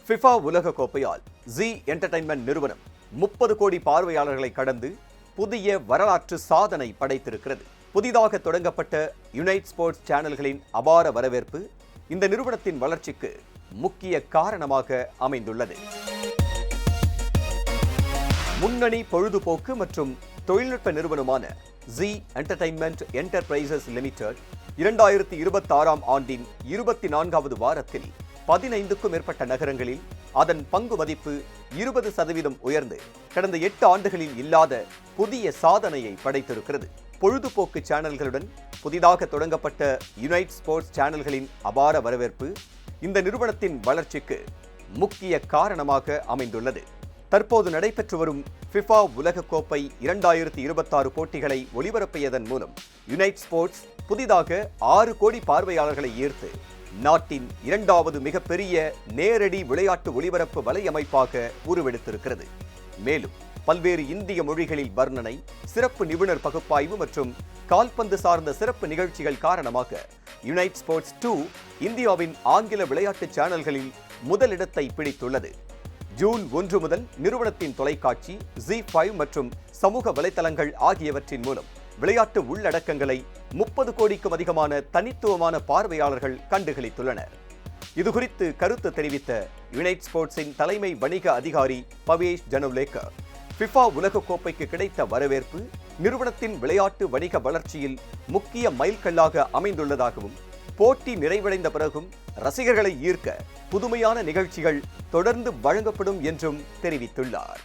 FIFA உலக கோப்பையால் G entertainment நிறுவனம் 30 கோடி பார்வையாளர்களை கடந்து புதிய வரலாற்று சாதனை படைத்திருக்கிறது. புதிதாக தொடங்கப்பட்ட யுனைட் ஸ்போர்ட்ஸ் சேனல்களின் அபார வரவேற்பு இந்த நிறுவனத்தின் வளர்ச்சிக்கு முக்கிய காரணமாக அமைந்துள்ளது. முன்னணி பொழுதுபோக்கு மற்றும் தொழில்நுட்ப நிறுவனமான ஜி என்டர்டைன்மெண்ட் என்டர்பிரைசஸ் லிமிடெட் 2026ஆம் ஆண்டின் 24வது வாரத்தில் 15க்கும் மேற்பட்ட நகரங்களில் அதன் பங்கு மதிப்பு 20% உயர்ந்து கடந்த 8 ஆண்டுகளில் இல்லாத புதிய சாதனையை படைத்திருக்கிறது. பொழுதுபோக்கு சேனல்களுடன் புதிதாக தொடங்கப்பட்ட யுனைட் ஸ்போர்ட்ஸ் சேனல்களின் அபார வரவேற்பு இந்த நிறுவனத்தின் வளர்ச்சிக்கு முக்கிய காரணமாக அமைந்துள்ளது. தற்போது நடைபெற்று வரும் ஃபிஃபா உலகக்கோப்பை 2026 போட்டிகளை ஒளிபரப்பியதன் மூலம் யுனைட் ஸ்போர்ட்ஸ் புதிதாக 6 கோடி பார்வையாளர்களை ஈர்த்து நாட்டின் 2வது மிகப்பெரிய நேரடி விளையாட்டு ஒளிபரப்பு வலையமைப்பாக உருவெடுத்திருக்கிறது. மேலும் பல்வேறு இந்திய மொழிகளில் வர்ணனை, சிறப்பு நிபுணர் பகுப்பாய்வு மற்றும் கால்பந்து சார்ந்த சிறப்பு நிகழ்ச்சிகள் காரணமாக யுனைட் ஸ்போர்ட்ஸ் 2 இந்தியாவின் ஆங்கில விளையாட்டு சேனல்களில் முதலிடத்தை பிடித்துள்ளது. ஜூன் 1 முதல் நிறுவனத்தின் தொலைக்காட்சி, Z5 மற்றும் சமூக வலைத்தளங்கள் ஆகியவற்றின் மூலம் விளையாட்டு உள்ளடக்கங்களை 30 கோடிக்கும் அதிகமான தனித்துவமான பார்வையாளர்கள் கண்டுகளித்துள்ளனர். இதுகுறித்து கருத்து தெரிவித்த யுனைட் ஸ்போர்ட்ஸின் தலைமை வணிக அதிகாரி பவேஷ் ஜனவ்லேக்கர், ஃபிஃபா உலகக்கோப்பைக்கு கிடைத்த வரவேற்பு நிறுவனத்தின் விளையாட்டு வணிக வளர்ச்சியில் முக்கிய மைல்கல்லாக அமைந்துள்ளதாகவும், போட்டி நிறைவடைந்த பிறகும் ரசிகர்களை ஈர்க்க புதுமையான நிகழ்ச்சிகள் தொடர்ந்து வழங்கப்படும் என்றும் தெரிவித்துள்ளார்.